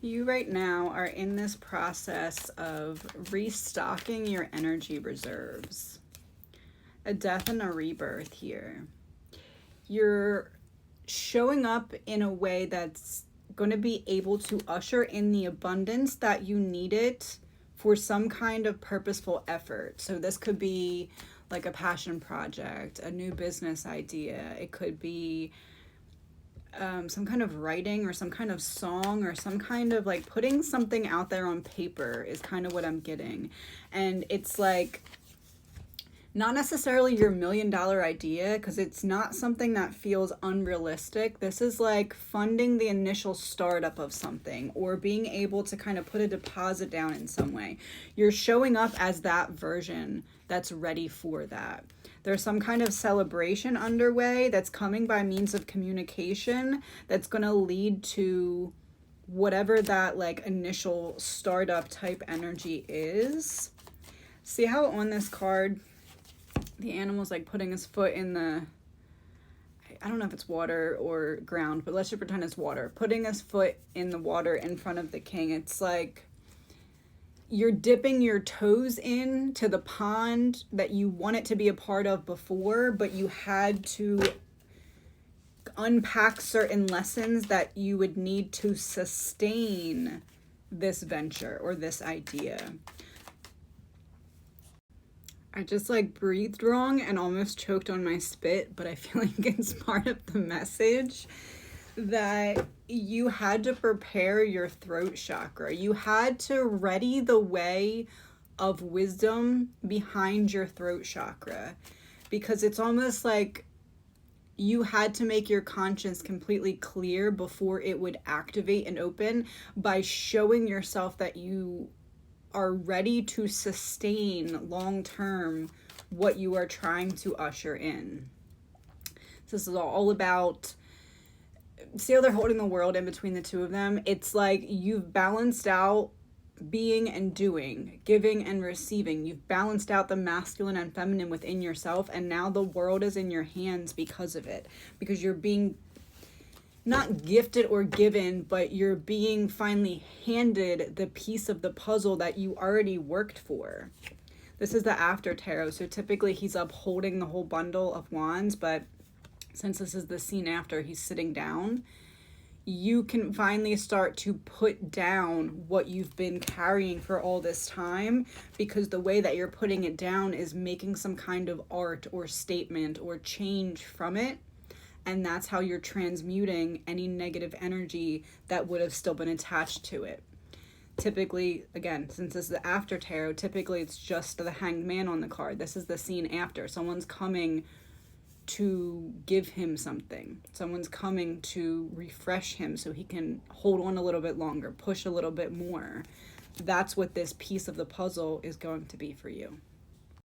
You right now are in this process of restocking your energy reserves. A death and a rebirth here. You're showing up in a way that's going to be able to usher in the abundance that you needed for some kind of purposeful effort. So this could be like a passion project, a new business idea. It could be some kind of writing or some kind of song or some kind of like putting something out there on paper is kind of what I'm getting. And it's like not necessarily your $1 million idea, because it's not something that feels unrealistic. This is like funding the initial startup of something or being able to kind of put a deposit down in some way. You're showing up as that version that's ready for that. There's some kind of celebration underway that's coming by means of communication that's going to lead to whatever that like initial startup type energy is. See how on this card the animal's like putting his foot in the, I don't know if it's water or ground, but let's just pretend it's water. Putting his foot in the water in front of the king. It's like you're dipping your toes in to the pond that you want it to be a part of before, but you had to unpack certain lessons that you would need to sustain this venture or this idea. I just like breathed wrong and almost choked on my spit, but I feel like it's part of the message that you had to prepare your throat chakra. You had to ready the way of wisdom behind your throat chakra, because it's almost like you had to make your conscience completely clear before it would activate and open by showing yourself that you are ready to sustain long term what you are trying to usher in. So this is all about, see how they're holding the world in between the two of them? It's like you've balanced out being and doing, giving and receiving. You've balanced out the masculine and feminine within yourself, and now the world is in your hands because of it. Because you're being not gifted or given, but you're being finally handed the piece of the puzzle that you already worked for. This is the after tarot, so typically he's up holding the whole bundle of wands, but since this is the scene after, he's sitting down. You can finally start to put down what you've been carrying for all this time, because the way that you're putting it down is making some kind of art or statement or change from it. And that's how you're transmuting any negative energy that would have still been attached to it. Typically, again, since this is the after tarot, typically it's just the hanged man on the card. This is the scene after. Someone's coming to give him something. Someone's coming to refresh him so he can hold on a little bit longer, push a little bit more. That's what this piece of the puzzle is going to be for you.